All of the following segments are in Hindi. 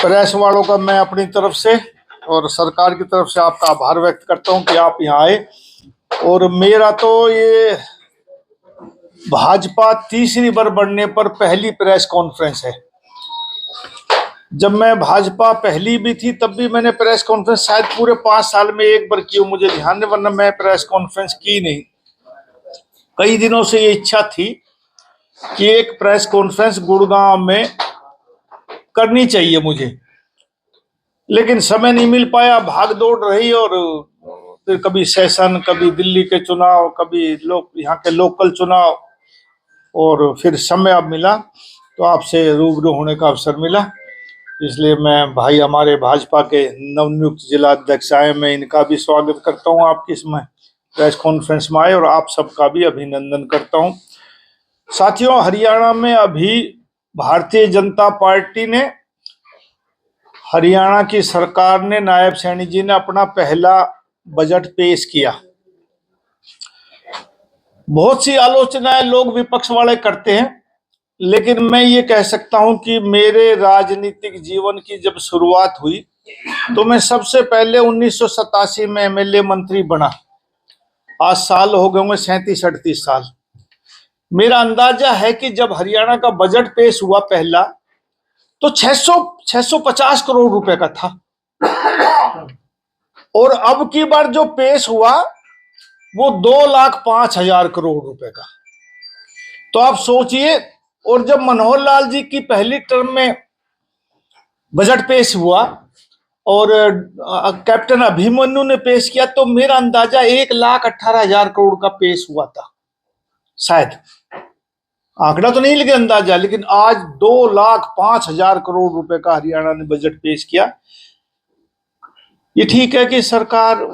प्रेस वालों का मैं अपनी तरफ से और सरकार की तरफ से आपका आभार व्यक्त करता हूं कि आप यहाँ आए। और मेरा तो ये भाजपा तीसरी बार बढ़ने पर पहली प्रेस कॉन्फ्रेंस है। जब मैं भाजपा पहली भी थी तब भी मैंने प्रेस कॉन्फ्रेंस शायद पूरे 5 साल में एक बार की हो, मुझे ध्यान नहीं, वरना मैं प्रेस कॉन्फ्रेंस की नहीं। कई दिनों से ये इच्छा थी कि एक प्रेस कॉन्फ्रेंस गुड़गांव में करनी चाहिए मुझे, लेकिन समय नहीं मिल पाया, भाग दौड़ रही। और फिर कभी सेशन, कभी दिल्ली के चुनाव, कभी यहाँ के लोकल चुनाव, और फिर समय अब मिला तो आपसे रूबरू होने का अवसर मिला। इसलिए मैं भाई हमारे भाजपा के नवनियुक्त जिला अध्यक्ष आए, मैं इनका भी स्वागत करता हूं आपकी इसमें प्रेस कॉन्फ्रेंस में आए, और आप सबका भी अभिनंदन करता हूं। साथियों, हरियाणा में अभी भारतीय जनता पार्टी ने, हरियाणा की सरकार ने, नायब सैनी जी ने अपना पहला बजट पेश किया। बहुत सी आलोचनाएं लोग विपक्ष वाले करते हैं, लेकिन मैं ये कह सकता हूं कि मेरे राजनीतिक जीवन की जब शुरुआत हुई तो मैं सबसे पहले 1987 में एमएलए मंत्री बना। आज साल हो गए होंगे 37-38 साल। मेरा अंदाजा है कि जब हरियाणा का बजट पेश हुआ पहला, तो 650 करोड़ रुपए का था, और अब की बार जो पेश हुआ वो 2,05,000 करोड़ रुपए का। तो आप सोचिए। और जब मनोहर लाल जी की पहली टर्म में बजट पेश हुआ और कैप्टन अभिमन्यु ने पेश किया, तो मेरा अंदाजा 1,18,000 करोड़ का पेश हुआ था शायद, आंकड़ा तो नहीं लेकिन अंदाजा। लेकिन आज 2,05,000 करोड़ रुपए का हरियाणा ने बजट पेश किया। ये ठीक है कि सरकार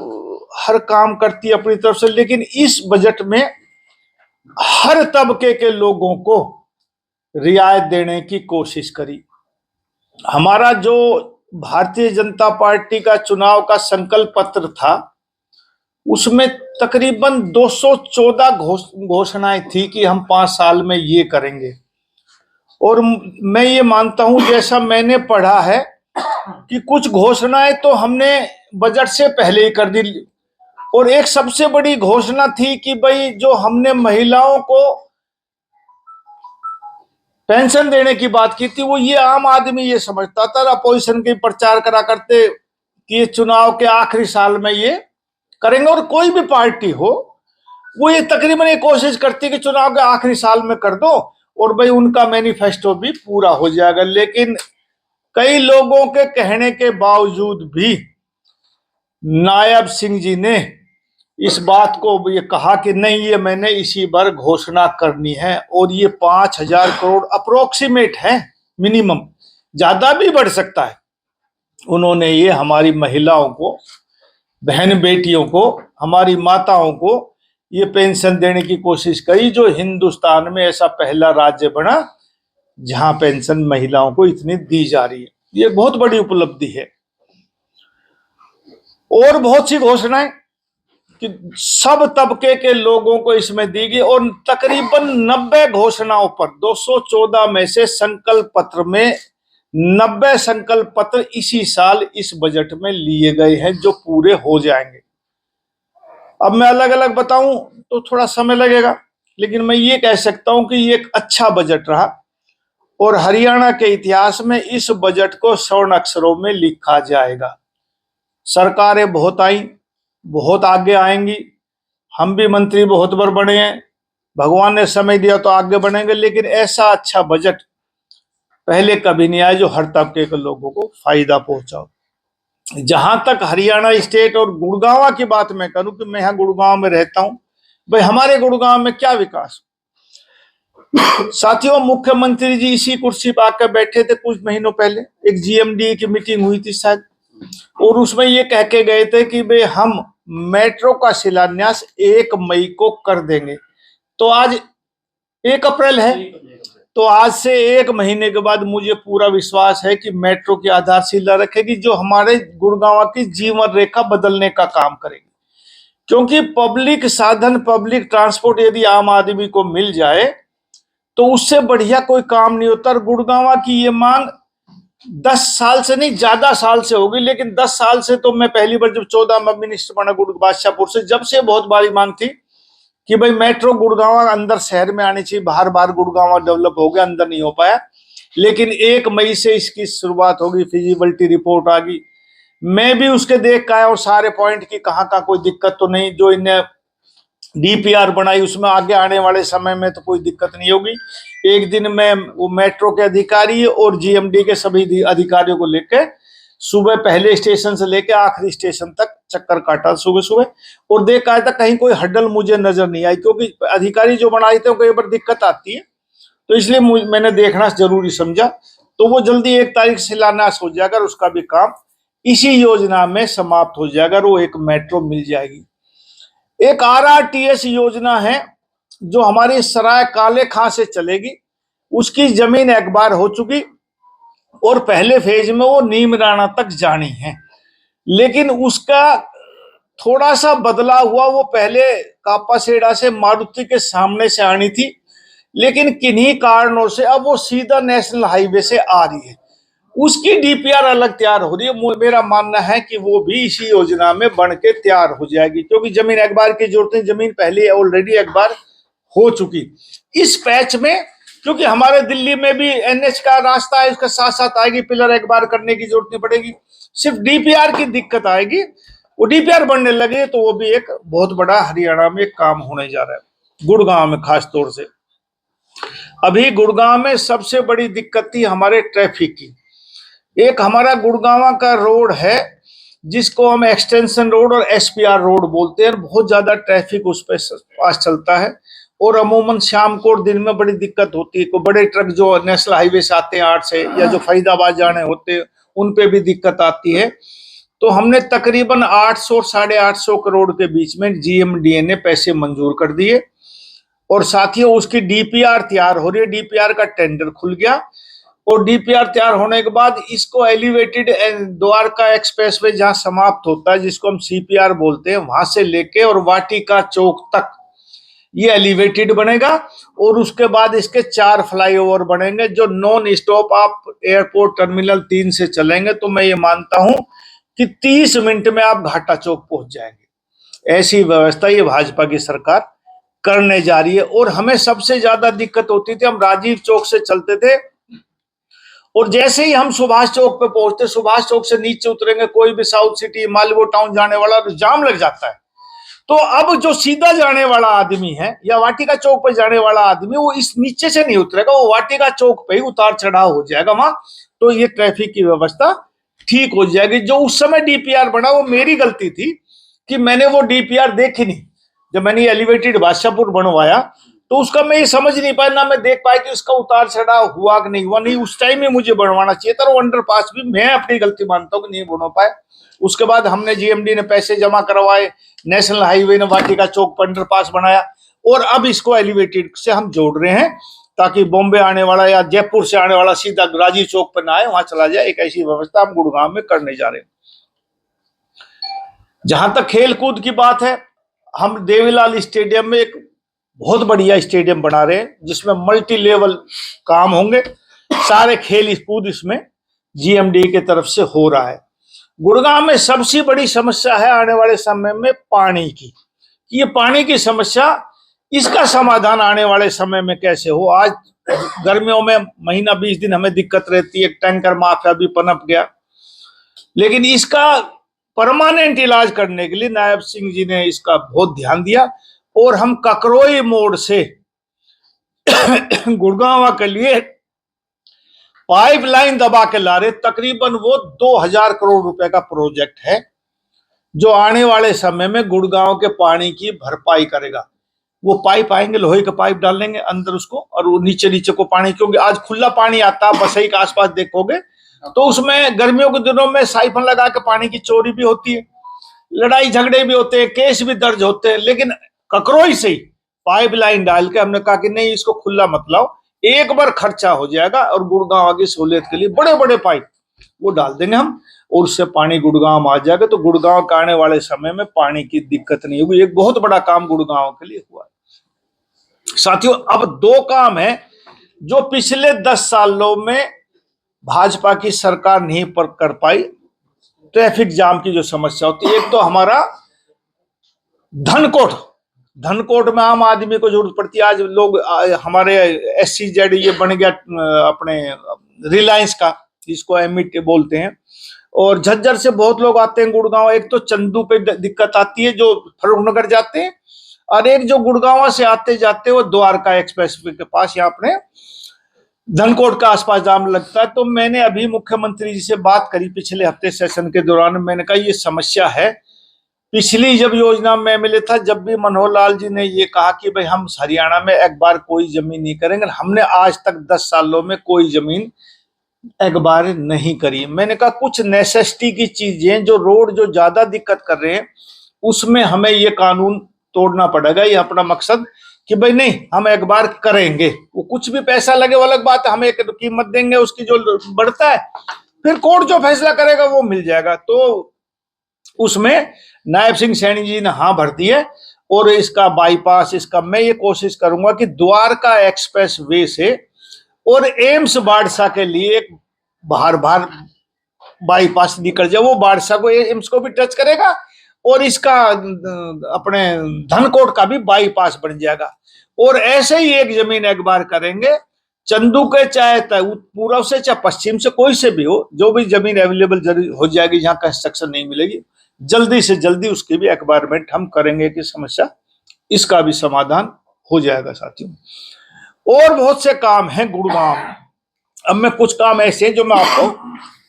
हर काम करती है अपनी तरफ से, लेकिन इस बजट में हर तबके के लोगों को रियायत देने की कोशिश करी। हमारा जो भारतीय जनता पार्टी का चुनाव का संकल्प पत्र था, उसमें तकरीबन 214 घोषणाएं थी कि हम 5 साल में ये करेंगे। और मैं ये मानता हूं, जैसा मैंने पढ़ा है, कि कुछ घोषणाएं तो हमने बजट से पहले ही कर दी। और एक सबसे बड़ी घोषणा थी कि भाई जो हमने महिलाओं को पेंशन देने की बात की थी, वो ये आम आदमी ये समझता था, अपोजिशन के प्रचार करा करते कि ये चुनाव के आखिरी साल में ये करेंगे। और कोई भी पार्टी हो वो ये तकरीबन ये कोशिश करती है कि चुनाव के आखिरी साल में कर दो, और भाई उनका मैनिफेस्टो भी पूरा हो जाएगा। लेकिन कई लोगों के कहने के बावजूद भी नायब सिंह जी ने इस बात को ये कहा कि नहीं, ये मैंने इसी बार घोषणा करनी है, और ये 5,000 करोड़ अप्रोक्सीमेट है, मिनिमम, ज्यादा भी बढ़ सकता है। उन्होंने ये हमारी महिलाओं को, बहन बेटियों को, हमारी माताओं को ये पेंशन देने की कोशिश करी, जो हिंदुस्तान में ऐसा पहला राज्य बना जहां पेंशन महिलाओं को इतनी दी जा रही है। ये बहुत बड़ी उपलब्धि है। और बहुत सी घोषणाएं कि सब तबके के लोगों को इसमें दी गई, और तकरीबन 90 घोषणाओं पर 214 में से संकल्प पत्र में 90 संकल्प पत्र इसी साल इस बजट में लिए गए हैं, जो पूरे हो जाएंगे। अब मैं अलग अलग बताऊं तो थोड़ा समय लगेगा, लेकिन मैं ये कह सकता हूं कि ये एक अच्छा बजट रहा, और हरियाणा के इतिहास में इस बजट को स्वर्ण अक्षरों में लिखा जाएगा। सरकारें बहुत आई, बहुत आगे आएंगी, हम भी मंत्री बहुत बार बने हैं, भगवान ने समय दिया तो आगे बढ़ेंगे, लेकिन ऐसा अच्छा बजट पहले कभी नहीं आया जो हर तबके के लोगों को फायदा पहुंचाओ। जहां तक हरियाणा स्टेट और गुड़गांव की बात मैं करूं, कि मैं यहाँ गुड़गांव में रहता हूं, भाई हमारे गुड़गांव में क्या विकास। साथियों, मुख्यमंत्री जी इसी कुर्सी पर आकर बैठे थे कुछ महीनों पहले, एक जीएमडी की मीटिंग हुई थी शायद, और उसमें ये कह के गए थे कि भाई हम मेट्रो का शिलान्यास 1 मई को कर देंगे। तो आज 1 अप्रैल है, तो आज से 1 महीने के बाद मुझे पूरा विश्वास है कि मेट्रो की आधारशिला रखेगी, जो हमारे गुड़गांव की जीवन रेखा बदलने का काम करेगी। क्योंकि पब्लिक साधन, पब्लिक ट्रांसपोर्ट यदि आम आदमी को मिल जाए तो उससे बढ़िया कोई काम नहीं होता। गुड़गांव की ये मांग 10 साल से नहीं, ज्यादा साल से होगी, लेकिन 10 साल से तो मैं पहली बार जब 14 में मिनिस्टर बना बादशाहपुर से, जब से बहुत बड़ी मांग थी कि भाई मेट्रो गुड़गांव अंदर शहर में आनी चाहिए। बाहर बाहर गुड़गांव डेवलप हो गया, अंदर नहीं हो पाया। लेकिन 1 मई से इसकी शुरुआत होगी, फिजिबिलिटी रिपोर्ट आ गई, मैं भी उसके देख के आया और सारे पॉइंट की कहाँ का कोई दिक्कत तो नहीं। जो इन्हें डीपीआर बनाई उसमें आगे आने वाले समय में तो कोई दिक्कत नहीं होगी। एक दिन में वो मेट्रो के अधिकारी और जीएमडी के सभी अधिकारियों को लेके सुबह पहले स्टेशन से लेके आखिरी स्टेशन तक चक्कर काटा सुबह सुबह, और देख आया था कहीं कोई हड्डल मुझे नजर नहीं आई, क्योंकि अधिकारी जो बनाए थे कई बार दिक्कत आती है, तो इसलिए मैंने देखना जरूरी समझा। तो वो जल्दी 1 तारीख से शिलान्यास हो जाएगा, उसका भी काम इसी योजना में समाप्त हो जाएगा, वो एक मेट्रो मिल जाएगी। एक आरआरटीएस योजना है जो हमारी सराय काले खां से चलेगी, उसकी जमीन अखबार हो चुकी और पहले फेज में वो नीम राणा तक जानी है, लेकिन उसका थोड़ा सा बदला हुआ। वो पहले कापासेड़ा से मारुति के सामने से आनी थी, लेकिन किन्हीं कारणों से अब वो सीधा नेशनल हाईवे से आ रही है। उसकी डीपीआर अलग तैयार हो रही है। मेरा मानना है कि वो भी इसी योजना में बन के तैयार हो जाएगी, क्योंकि जमीन अखबार की जरूरत नहीं, जमीन पहले ऑलरेडी अखबार हो चुकी। इस पैच में क्योंकि हमारे दिल्ली में भी एनएच का रास्ता है, उसके साथ साथ आएगी, पिलर अखबार करने की जरूरत नहीं पड़ेगी, सिर्फ डीपीआर की दिक्कत आएगी। वो डीपीआर बनने लगे तो वो भी एक बहुत बड़ा हरियाणा में काम होने जा रहा है, गुड़गांव में खास तौर से। अभी गुड़गांव में सबसे बड़ी दिक्कत थी हमारे ट्रैफिक की। एक हमारा गुड़गांव का रोड है जिसको हम एक्सटेंशन रोड और एसपीआर रोड बोलते हैं, बहुत ज्यादा ट्रैफिक उस पे पास चलता है, और अमूमन शाम को और दिन में बड़ी दिक्कत होती है। कोई बड़े ट्रक जो नेशनल हाईवे से आते हैं 8 से, या जो फरीदाबाद जाने होते हैं, उन पे भी दिक्कत आती है। तो हमने तकरीबन 800 और 850 करोड़ के बीच में जीएमडीए ने पैसे मंजूर कर दिए, और साथ ही उसकी डीपीआर तैयार हो रही है। डीपीआर का टेंडर खुल गया, और डीपीआर तैयार होने के बाद इसको एलिवेटेड द्वारका एक्सप्रेसवे जहां समाप्त होता है, जिसको हम सीपीआर बोलते हैं, वहां से लेके और वाटिका चौक तक ये एलिवेटेड बनेगा, और उसके बाद इसके 4 फ्लाईओवर बनेंगे जो नॉन स्टॉप आप एयरपोर्ट टर्मिनल 3 से चलेंगे। तो मैं ये मानता हूं कि 30 मिनट में आप घाटा चौक पहुंच जाएंगे। ऐसी व्यवस्था ये भाजपा की सरकार करने जा रही है। और हमें सबसे ज्यादा दिक्कत होती थी, हम राजीव चौक से चलते थे, और जैसे ही हम सुभाष चौक पे पहुंचते, सुभाष चौक से नीचे उतरेंगे, कोई भी साउथ सिटी मालवो टाउन जाने वाला, तो जाम लग जाता है। तो अब जो सीधा जाने वाला आदमी है या वाटिका चौक पे जाने वाला आदमी, वो इस नीचे से नहीं उतरेगा, वो वाटिका चौक पे ही उतार चढ़ाव हो जाएगा वहां। तो ये ट्रैफिक की व्यवस्था ठीक हो जाएगी। जो उस समय डीपीआर बना वो मेरी गलती थी कि मैंने वो डीपीआर देखी नहीं। जब मैंने एलिवेटेड बादशाहपुर बनवाया तो उसका मैं ये समझ नहीं पाया, ना मैं देख पाया कि उसका उतार चढ़ाव हुआ कि नहीं हुआ। नहीं, उस टाइम में मुझे बनवाना चाहिए था। वो अंडरपास भी मैं अपनी गलती मानता हूँ कि नहीं बन पाए। उसके बाद हमने जीएमडी ने पैसे जमा करवाए, नेशनल हाईवे ने वाटिका चौक पर अंडरपास बनाया, और अब इसको एलिवेटेड से हम जोड़ रहे हैं ताकि बॉम्बे आने वाला या जयपुर से आने वाला सीधा राजीव चौक पर ना आए, वहां चला जाए। एक ऐसी व्यवस्था हम गुड़गांव में करने जा रहे हैं। जहां तक खेल कूद की बात है, हम देवीलाल स्टेडियम में एक बहुत बढ़िया स्टेडियम बना रहे हैं जिसमें मल्टी लेवल काम होंगे। सारे खेल कूद इसमें जीएमडी की तरफ से हो रहा है। गुड़गांव में सबसे बड़ी समस्या है आने वाले समय में पानी की। ये पानी की समस्या, इसका समाधान आने वाले समय में कैसे हो। आज गर्मियों में महीना 20 दिन हमें दिक्कत रहती है, टैंकर माफिया भी पनप गया, लेकिन इसका परमानेंट इलाज करने के लिए नायब सिंह जी ने इसका बहुत ध्यान दिया, और हम ककरोई मोड़ से गुड़गांव के लिए पाइपलाइन दबा के ला रहे। तकरीबन वो 2000 करोड़ रुपए का प्रोजेक्ट है जो आने वाले समय में गुड़गांव के पानी की भरपाई करेगा। वो पाइप आएंगे, लोहे के पाइप डालेंगे अंदर उसको, और वो नीचे नीचे को पानी, क्योंकि आज खुला पानी आता है, बसई के आसपास देखोगे तो उसमें गर्मियों के दिनों में साइफन लगा के पानी की चोरी भी होती है, लड़ाई झगड़े भी होते हैं, केस भी दर्ज होते हैं। लेकिन ककरोई से ही पाइपलाइन डाल के हमने कहा कि नहीं, इसको खुला मत लाओ, एक बार खर्चा हो जाएगा, और गुड़गांव की सहूलियत के लिए बड़े बड़े पाइप वो डाल देंगे हम, और उससे पानी गुड़गांव आ जाएगा। तो गुड़गांव का आने वाले समय में पानी की दिक्कत नहीं होगी। एक बहुत बड़ा काम गुड़गांव के लिए हुआ है। साथियों, अब 2 काम है जो पिछले 10 सालों में भाजपा की सरकार नहीं कर पाई। ट्रैफिक जाम की जो समस्या होती है, एक तो हमारा धनकोट, धनकोट में आम आदमी को जरूरत पड़ती है। आज लोग हमारे SEZ ये बन गया अपने रिलायंस का, जिसको एमिट बोलते हैं, और झज्जर से बहुत लोग आते हैं गुड़गांव। एक तो चंदू पे दिक्कत आती है जो फरूखनगर जाते हैं, और एक जो गुड़गांव से आते जाते वो द्वारका एक्सप्रेस के पास यहाँ अपने धनकोट के आसपास जाम लगता है। तो मैंने अभी मुख्यमंत्री जी से बात करी पिछले हफ्ते सेशन के दौरान। मैंने कहा ये समस्या है। पिछली जब योजना में मिले था, जब भी मनोहर लाल जी ने ये कहा कि भाई हम हरियाणा में एक बार कोई जमीन नहीं करेंगे, हमने आज तक 10 सालों में कोई जमीन एक बार नहीं करी। मैंने कहा कुछ नेसेसिटी की चीजें, जो रोड जो ज्यादा दिक्कत कर रहे हैं, उसमें हमें ये कानून तोड़ना पड़ेगा। ये अपना मकसद कि भाई नहीं, हम एक बार करेंगे, वो कुछ भी पैसा लगे वो अलग बात है, हम एक कीमत देंगे उसकी जो बढ़ता है, फिर कोर्ट जो फैसला करेगा वो मिल जाएगा। तो उसमें नायब सिंह सैनी जी ने हाँ भर दी है, और इसका बाईपास, इसका मैं ये कोशिश करूंगा कि द्वारका एक्सप्रेस वे से और एम्स बाड़सा के लिए एक बाहर बाईपास निकल जाए। वो बाड़सा को, एम्स को भी टच करेगा, और इसका अपने धनकोट का भी बाईपास बन जाएगा। और ऐसे ही एक जमीन एक बार करेंगे, चंदू के चाहे पूर्व से चाहे पश्चिम से, कोई से भी हो, जो भी जमीन अवेलेबल हो जाएगी जहां कंस्ट्रक्शन नहीं मिलेगी, जल्दी से जल्दी उसकी भी एक्वायरमेंट हम करेंगे कि समस्या इसका भी समाधान हो जाएगा। साथियों, और बहुत से काम हैं गुड़गांव में। अब मैं कुछ काम ऐसे हैं जो मैं आपको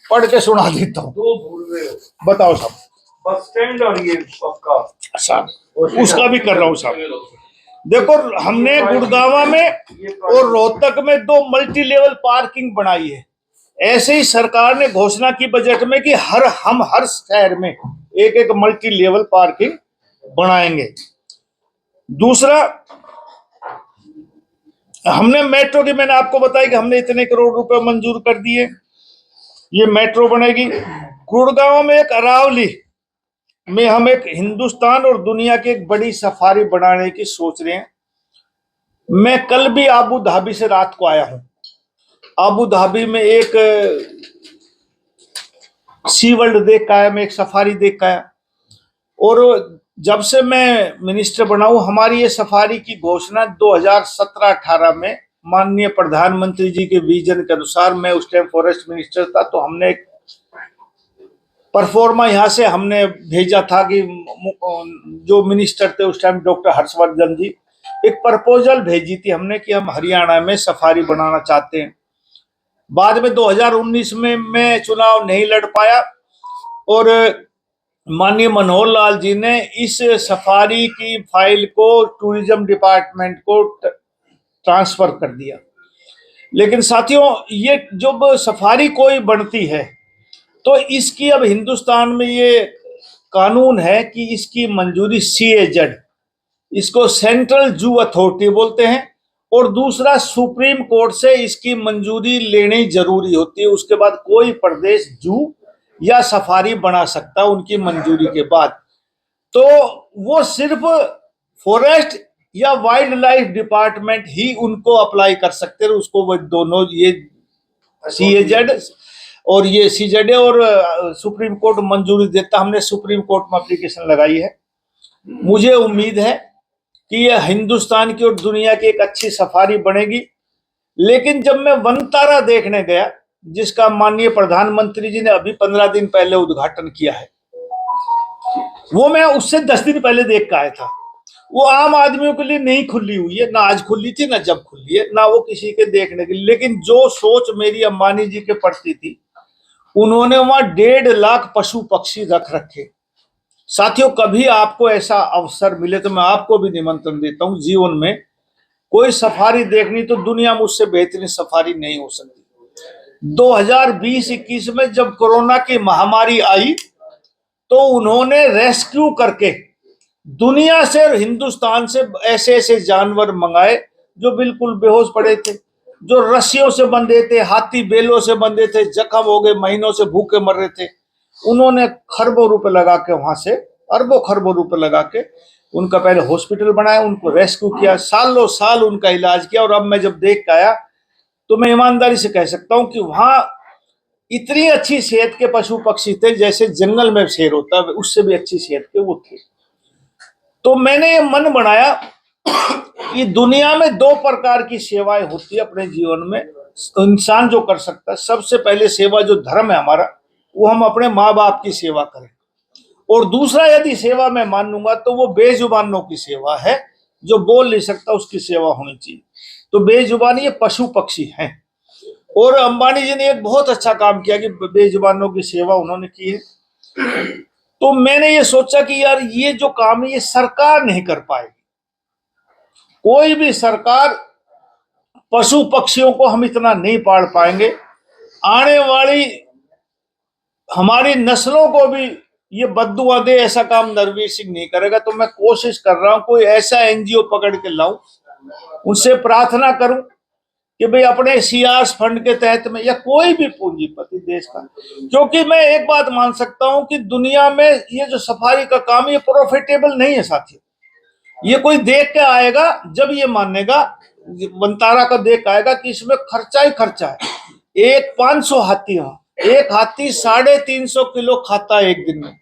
पढ़ के सुना देता हूँ। दो भूल गए हो। बताओ साहब। बस स्टैंड और ये आपका साहब उसका भी कर रहा हूँ साहब। देखो, हमने गुड़गांव में और रोहतक में 2 मल्टी लेवल पार्किंग बनाई है। ऐसे ही सरकार ने घोषणा की बजट में कि हम हर शहर में एक एक मल्टी लेवल पार्किंग बनाएंगे। दूसरा, हमने मेट्रो की, मैंने आपको बताया कि हमने इतने करोड़ रुपए मंजूर कर दिए, ये मेट्रो बनेगी। गुड़गांव में एक अरावली में हम एक हिंदुस्तान और दुनिया की एक बड़ी सफारी बनाने की सोच रहे हैं। मैं कल भी आबू धाबी से रात को आया हूं। आबू धाबी में एक सी वर्ल्ड देख का आया, मैं एक सफारी देख का आया। और जब से मैं मिनिस्टर बना हूं, हमारी ये सफारी की घोषणा 2017-18 में माननीय प्रधानमंत्री जी के विजन के अनुसार, मैं उस टाइम फॉरेस्ट मिनिस्टर था, तो हमने एक परफॉर्मा यहाँ से हमने भेजा था कि जो मिनिस्टर थे उस टाइम डॉक्टर हर्षवर्धन जी, एक प्रपोजल भेजी थी हमने कि हम हरियाणा में सफारी बनाना चाहते हैं। बाद में 2019 में मैं चुनाव नहीं लड़ पाया, और माननीय मनोहर लाल जी ने इस सफारी की फाइल को टूरिज्म डिपार्टमेंट को ट्रांसफर कर दिया। लेकिन साथियों, ये जब सफारी कोई बनती है तो इसकी अब हिंदुस्तान में ये कानून है कि इसकी मंजूरी CAZ, इसको सेंट्रल जू अथॉरिटी बोलते हैं, और दूसरा सुप्रीम कोर्ट से इसकी मंजूरी लेनी जरूरी होती है। उसके बाद कोई प्रदेश जू या सफारी बना सकता उनकी मंजूरी के बाद। तो वो सिर्फ फॉरेस्ट या वाइल्ड लाइफ डिपार्टमेंट ही उनको अप्लाई कर सकते हैं। उसको वो दोनों, ये CAZ और ये CZA और सुप्रीम कोर्ट मंजूरी देता। हमने सुप्रीम कोर्ट में एप्लीकेशन लगाई है। मुझे उम्मीद है कि यह हिंदुस्तान की और दुनिया की एक अच्छी सफारी बनेगी। लेकिन जब मैं वनतारा देखने गया, जिसका माननीय प्रधानमंत्री जी ने अभी 15 दिन पहले उद्घाटन किया है, वो मैं उससे 10 दिन पहले देख के आया था। वो आम आदमियों के लिए नहीं खुली हुई है, ना आज खुली थी, ना जब खुली है, ना वो किसी के देखने के लिए। लेकिन जो सोच मेरी अंबानी जी के प्रति थी, उन्होंने वहां 1.5 लाख पशु पक्षी रख रखे। साथियों, कभी आपको ऐसा अवसर मिले तो मैं आपको भी निमंत्रण देता हूं, जीवन में कोई सफारी देखनी तो दुनिया में उससे बेहतरीन सफारी नहीं हो सकती। 2020-21 में जब कोरोना की महामारी आई, तो उन्होंने रेस्क्यू करके दुनिया से और हिंदुस्तान से ऐसे ऐसे जानवर मंगाए जो बिल्कुल बेहोश पड़े थे, जो रस्सियों से बंधे थे, हाथी बेलों से बंधे थे, जख्म हो गए, महीनों से भूखे मर रहे थे। उन्होंने खरबों रुपए लगा के, वहां से अरबों खरबों रुपए लगा के उनका पहले हॉस्पिटल बनाया, उनको रेस्क्यू किया, सालों साल उनका इलाज किया। और अब मैं जब देख के आया तो मैं ईमानदारी से कह सकता हूं कि वहां इतनी अच्छी सेहत के पशु पक्षी थे, जैसे जंगल में शेर होता है उससे भी अच्छी सेहत के वो थे। तो मैंने ये मन बनाया कि दुनिया में दो प्रकार की सेवाएं होती है अपने जीवन में, इंसान जो कर सकता है। सबसे पहले सेवा जो धर्म है हमारा, वो हम अपने माँ बाप की सेवा करें, और दूसरा यदि सेवा मैं मानूंगा तो वो बेजुबानों की सेवा है। जो बोल नहीं सकता उसकी सेवा होनी चाहिए। तो बेजुबान ये पशु पक्षी हैं, और अंबानी जी ने एक बहुत अच्छा काम किया कि बेजुबानों की सेवा उन्होंने की है। तो मैंने ये सोचा कि यार ये जो काम है ये सरकार नहीं कर पाएगी। कोई भी सरकार, पशु पक्षियों को हम इतना नहीं पाल पाएंगे। आने वाली हमारी नस्लों को भी ये बद्दुआ दे ऐसा काम नरवीर सिंह नहीं करेगा। तो मैं कोशिश कर रहा हूं कोई ऐसा एनजीओ पकड़ के लाऊं, उनसे प्रार्थना करूं कि भाई अपने सीआरएस फंड के तहत में, या कोई भी पूंजीपति देश का, क्योंकि मैं एक बात मान सकता हूं कि दुनिया में ये जो सफारी का काम ये प्रॉफिटेबल नहीं है साथियों। ये कोई देख के आएगा जब ये मानेगा, बंतारा का देख आएगा कि इसमें खर्चा ही खर्चा है। एक 500 हाथी, एक हाथी 350 किलो खाता है एक दिन में।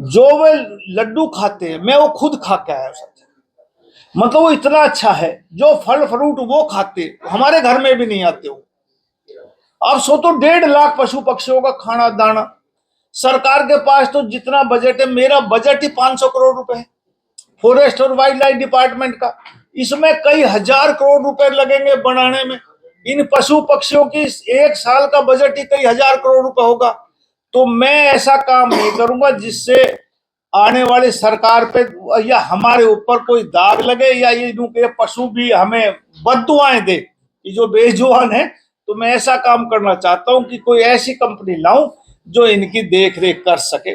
जो वे लड्डू खाते हैं मैं वो खुद खा के आया, मतलब वो इतना अच्छा है। जो फल फ्रूट वो खाते हमारे घर में भी नहीं आते हो। अब सोचो 1.5 लाख पशु पक्षियों का खाना दाना। सरकार के पास तो जितना बजट है, मेरा बजट ही 500 करोड़ रुपए है फॉरेस्ट और वाइल्ड लाइफ डिपार्टमेंट का। इसमें कई हजार करोड़ रुपए लगेंगे बनाने में। इन पशु पक्षियों की एक साल का बजट ही कई हजार करोड़ रुपए होगा। तो मैं ऐसा काम नहीं करूंगा जिससे आने वाली सरकार पे या हमारे ऊपर कोई दाग लगे, या ये पशु भी हमें बद्दुआएं दे कि जो बेजुबान है। तो मैं ऐसा काम करना चाहता हूं कि कोई ऐसी कंपनी लाऊं जो इनकी देख रेख कर सके,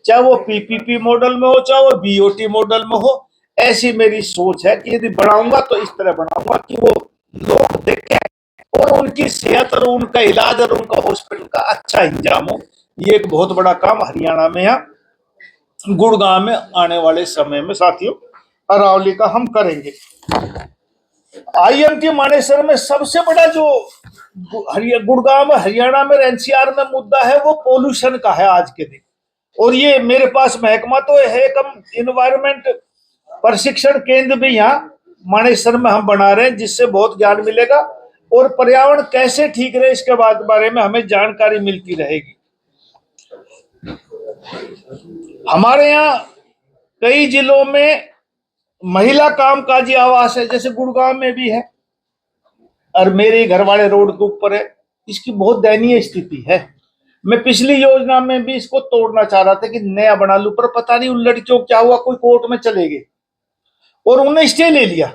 चाहे वो पीपीपी मॉडल में हो, चाहे वो बीओटी मॉडल में हो। ऐसी मेरी सोच है कि यदि बढ़ाऊंगा तो इस तरह बढ़ाऊंगा कि वो लोग देखें और उनकी सेहत और उनका इलाज और उनका हॉस्पिटल का अच्छा इंतजाम हो। ये एक बहुत बड़ा काम हरियाणा में या गुड़गांव में आने वाले समय में साथियों अरावली का हम करेंगे। आईएमटी मानेसर में सबसे बड़ा जो गुड़गांव में, हरियाणा में, एनसीआर में मुद्दा है वो पोल्यूशन का है आज के दिन। और ये मेरे पास महकमा तो है, कम इन्वायरमेंट प्रशिक्षण केंद्र भी यहाँ मानेसर में हम बना रहे हैं, जिससे बहुत ज्ञान मिलेगा और पर्यावरण कैसे ठीक रहे इसके बारे में हमें जानकारी मिलती रहेगी। हमारे यहाँ कई जिलों में महिला कामकाजी आवास है, जैसे गुड़गांव में भी है और मेरे घर वाले रोड के ऊपर है। इसकी बहुत दयनीय स्थिति है। मैं पिछली योजना में भी इसको तोड़ना चाह रहा था कि नया बना लूं, पर पता नहीं उन लड़कियों क्या हुआ, कोई कोर्ट में चले गए और उन्होंने स्टे ले लिया।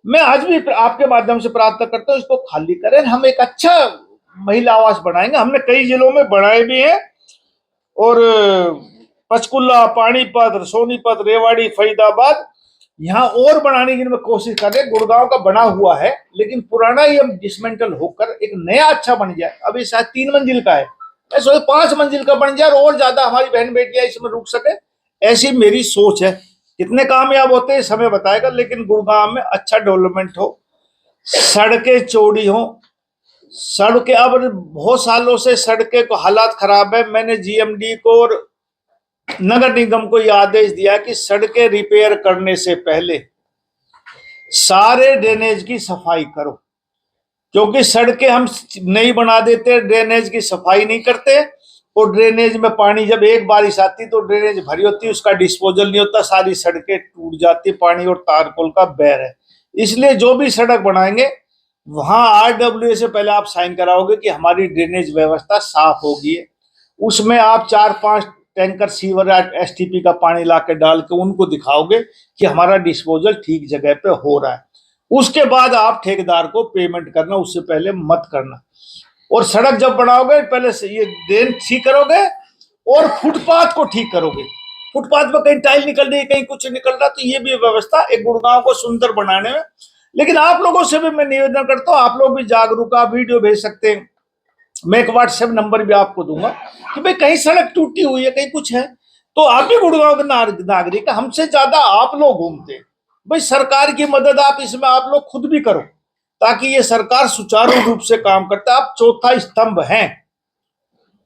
मैं आज भी आपके माध्यम से प्रार्थना करता हूं इसको खाली करें, हम एक अच्छा महिला आवास बनाएंगे। हमने कई जिलों में बनाए भी हैं, और पंचकुला, पानीपत, सोनीपत, रेवाड़ी, फरीदाबाद, यहाँ और बनाने की मैं कोशिश कर रहे हैं। गुड़गांव का बना हुआ है, लेकिन पुराना ही हम डिसमेंटल होकर एक नया अच्छा बन जाए। अभी शायद 3 मंजिल का है, ऐसे 5 मंजिल का बन जाए और ज्यादा हमारी बहन बेटियां इसमें रुक सके, ऐसी मेरी सोच है। कितने कामयाब होते हैं समय बताएगा, लेकिन गुड़गांव में अच्छा डेवलपमेंट हो, सड़कें चौड़ी हो। सड़कें अब बहुत सालों से सड़कें को हालात खराब है। मैंने जीएमडी को और नगर निगम को यह आदेश दिया कि सड़कें रिपेयर करने से पहले सारे ड्रेनेज की सफाई करो, क्योंकि सड़कें हम नहीं बना देते, ड्रेनेज की सफाई नहीं करते, और ड्रेनेज में पानी जब एक बारिश आती तो ड्रेनेज भरी होती, उसका डिस्पोजल नहीं होता, सारी सड़कें टूट जाती, पानी और तारकोल का बहर है। इसलिए जो भी सड़क बनाएंगे वहां आरडब्ल्यूए से पहले आप साइन कराओगे कि हमारी ड्रेनेज व्यवस्था साफ होगी। उसमें आप 4-5 टैंकर सीवर एसटीपी का पानी लाके डाल के उनको दिखाओगे कि हमारा डिस्पोजल ठीक जगह पे हो रहा है। उसके बाद आप ठेकेदार को पेमेंट करना, उससे पहले मत करना। और सड़क जब बनाओगे पहले से ये ड्रेन ठीक करोगे और फुटपाथ को ठीक करोगे। फुटपाथ पर कहीं टाइल निकल रही है, कहीं कुछ निकल रहा, तो ये भी व्यवस्था एक गुड़गांव को सुंदर बनाने में। लेकिन आप लोगों से भी मैं निवेदन करता हूं, आप लोग भी जागरूक, आप वीडियो भेज सकते हैं। मैं एक व्हाट्सएप नंबर भी आपको दूंगा कि भाई कहीं सड़क टूटी हुई है, कहीं कुछ है, तो आप भी गुड़गांव के नागरिक, हमसे ज्यादा आप लोग घूमते हैं। भाई सरकार की मदद आप इसमें आप लोग खुद भी करो। ताकि ये सरकार सुचारू रूप से काम करता है। आप चौथा स्तंभ हैं,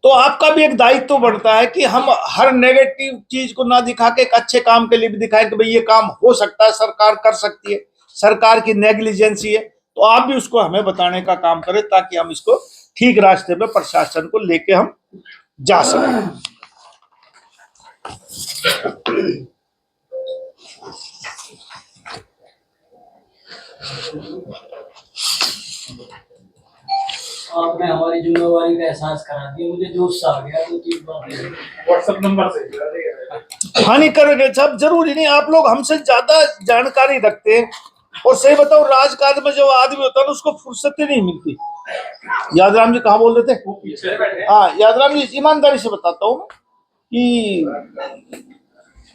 तो आपका भी एक दायित्व बनता है कि हम हर नेगेटिव चीज को ना दिखा के एक अच्छे काम के लिए भी दिखाएं कि भाई ये काम हो सकता है, सरकार कर सकती है, सरकार की नेग्लिजेंसी है। तो आप भी उसको हमें बताने का काम करें ताकि हम इसको ठीक रास्ते पे प्रशासन को लेके हम जा सकें। आपने हमारी जिम्मेवारी का एहसास करा दिया, मुझे जोश आ गया। 2-3 बातें व्हाट्सएप नंबर से हानि करेंगे सब, जरूरी नहीं आप लोग हमसे ज्यादा जानकारी रखते हैं। और सही बताओ, राजकाज में जो आदमी होता है ना उसको फुर्सत ही नहीं मिलती। यादराम जी कहाँ बोल रहे थे? वो पीछे बैठे। हाँ यादराम जी, ईमानदारी से बताता हूँ कि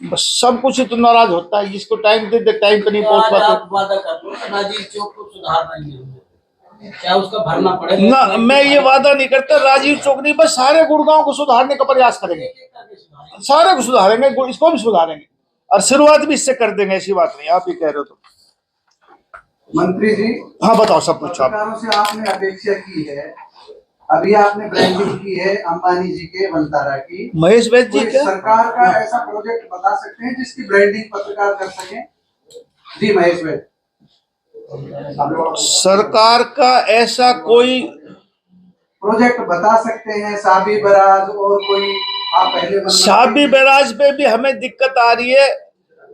बस सब कुछ ही तो नाराज होता है, जिसको टाइम दे टाइम पे नहीं तो पहुंच आज पाते। आप वादा कर लो कि राजीव चौक को सुधारना ही है, क्या उसका भरना पड़े ना, मैं ये वादा नहीं करता राजीव चौक नहीं, बस सारे गुड़गांव को सुधारने का प्रयास करेंगे, सारे को सुधारेंगे, इसको भी सुधारेंगे और शुरुआत भी इससे कर देंगे। ऐसी बात नहीं, आप ही कह रहे हो तो। मंत्री जी, हाँ बताओ, सब कुछ आप। पत्रकारों से आपने अपेक्षा की है, अभी आपने ब्रांडिंग की है अंबानी जी के वंतारा की। महेश वैद्य जी कोई क्या सरकार का ऐसा प्रोजेक्ट बता सकते हैं जिसकी ब्रांडिंग पत्रकार कर सके? जी महेश वैद्य। सरकार का ऐसा कोई प्रोजेक्ट बता सकते हैं? साबी बराज और कोई आप पहले साबी बैराज पे भी हमें दिक्कत आ रही है।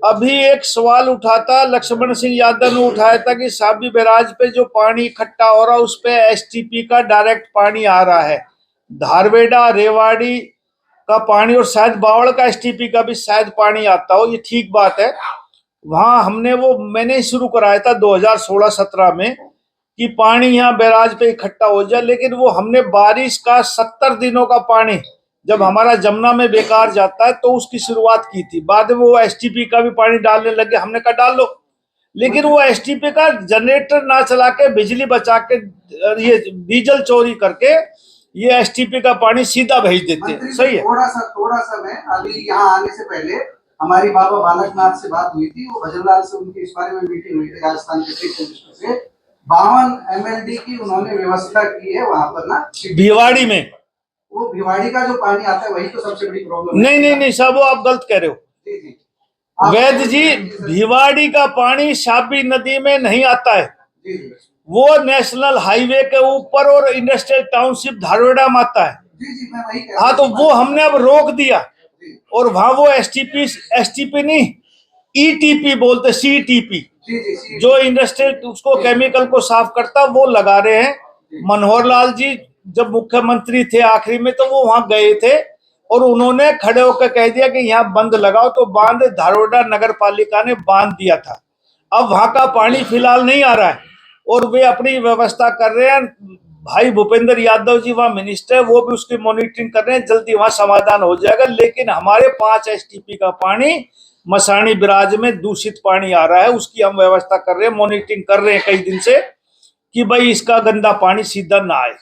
अभी एक सवाल उठा था, लक्ष्मण सिंह यादव ने उठाया था कि साबी बैराज पे जो पानी इकट्ठा हो रहा है उस पे एसटीपी का डायरेक्ट पानी आ रहा है। धारवेड़ा रेवाड़ी का पानी और शायद बावड़ का एसटीपी का भी शायद पानी आता हो, ये ठीक बात है। वहां हमने वो मैंने शुरू कराया था 2016-17 में कि पानी यहाँ बैराज पे इकट्ठा हो जाए, लेकिन वो हमने बारिश का 70 दिनों का पानी जब हमारा जमुना में बेकार जाता है तो उसकी शुरुआत की थी। बाद में वो एसटीपी का भी पानी डालने लगे, हमने कहा डाल लो, लेकिन वो एसटीपी का जनरेटर ना चला के बिजली बचा के ये डीजल चोरी करके ये एसटीपी का पानी सीधा भेज देते हैं। सही है। थोड़ा सा मैं अभी यहाँ आने से पहले हमारी बाबा बालकनाथ से बात हुई थी, वो भजनलाल से उनकी इस बारे में मीटिंग हुई थी राजस्थान के चीफ मिनिस्टर से। 52 MLD की उन्होंने व्यवस्था की है वहां पर ना भिवाड़ी में। वो भिवाड़ी का जो पानी आता है वही तो सबसे बड़ी प्रॉब्लम नहीं नहीं नहीं साहब, वो आप गलत कह रहे हो। जी जी वैद्य जी, भिवाड़ी का पानी शाबी नदी में नहीं आता है, जी जी वो नेशनल हाईवे के ऊपर और इंडस्ट्रियल टाउनशिप धारवेड़ा में आता है। जी मैं वही कह रहा हाँ, तो हूँ। वो हमने अब रोक दिया जी और वहां वो एसटीपी नहीं, ईटीपी बोलते, सीटीपी जी जी जो इंडस्ट्रियल उसको केमिकल को साफ करता वो लगा रहे हैं। मनोहर लाल जी जब मुख्यमंत्री थे आखिरी में तो वो वहां गए थे और उन्होंने खड़े होकर कह दिया कि यहाँ बंद लगाओ, तो बांध धारवाड़ा नगर पालिका ने बांध दिया था। अब वहां का पानी फिलहाल नहीं आ रहा है और वे अपनी व्यवस्था कर रहे हैं। भाई भूपेंद्र यादव जी वहां मिनिस्टर है, वो भी उसकी मॉनिटरिंग कर रहे हैं, जल्दी वहां समाधान हो जाएगा। लेकिन हमारे 5 एसटीपी का पानी मसाणी बिराज में दूषित पानी आ रहा है, उसकी हम व्यवस्था कर रहे हैं, मॉनिटरिंग कर रहे हैं कई दिन से कि भाई इसका गंदा पानी सीधा ना आए।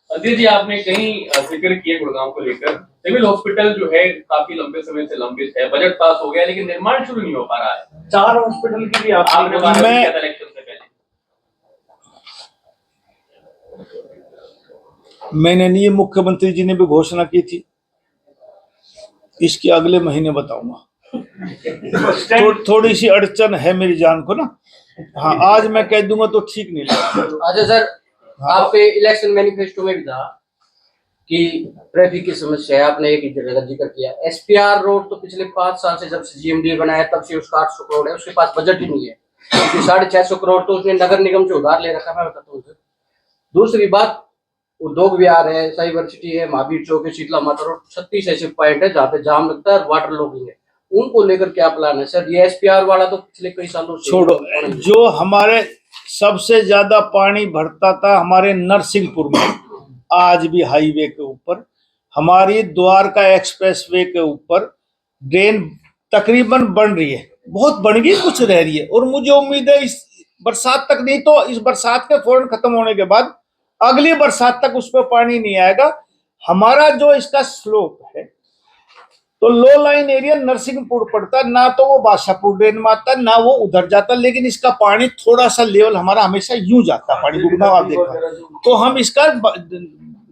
अजय जी, आपने कहीं जिक्र किया गुड़गांव को लेकर। सिविल हॉस्पिटल जो है काफी लंबे समय से लंबित है, बजट पास हो गया लेकिन निर्माण शुरू नहीं हो पा रहा है। 4 हॉस्पिटल की भी आपने वादा मैं- किया था इलेक्शन से पहले। मैंने नहीं, मुख्यमंत्री जी ने भी घोषणा की थी, इसके अगले महीने बताऊंगा। थोड़ी सी अड़चन है मेरी जान को ना। हाँ, आज मैं कह दूंगा तो ठीक नहीं लगेगा। अच्छा सर, आपके इलेक्शन मैनिफेस्टो में भी था कि ट्रैफिक की समस्या है, आपने एक जगह जिक्र किया। एसपीआर रोड तो पिछले 5 साल से जब से जीएमडी बनाया तब से उसका 800 करोड़ है, उसके पास बजट ही नहीं है, क्योंकि 650 करोड़ तो उसने नगर निगम से उधार ले रखा है। मैं बताता हूँ सर, दूसरी बात, उद्योग विहार है, साइबर सिटी है, महावीर चौक है, शीतला माता रोड, 36 ऐसे पॉइंट है जहाँ पे जाम लगता है, वाटर लॉगिंग है। उनको लेकर क्या प्लान है सर? ये एसपीआर वाला तो पिछले कई सालों से छोड़ो, जो हमारे सबसे ज्यादा पानी भरता था हमारे नरसिंहपुर में, आज भी हाईवे के ऊपर, हमारी द्वारका एक्सप्रेसवे के ऊपर ड्रेन तकरीबन बन रही है, बहुत बन गई, कुछ रह रही है। और मुझे उम्मीद है इस बरसात तक, नहीं तो इस बरसात के फौरन खत्म होने के बाद अगली बरसात तक उस पर पानी नहीं आएगा। हमारा जो इसका स्लोप है तो लो लाइन एरिया नरसिंहपुर पड़ता, ना तो वो बादशाहपुर ड्रेन में आता, ना वो उधर जाता, लेकिन इसका पानी थोड़ा सा लेवल हमारा हमेशा यूं जाता पानी, गुड़गांव आप देखा। तो हम इसका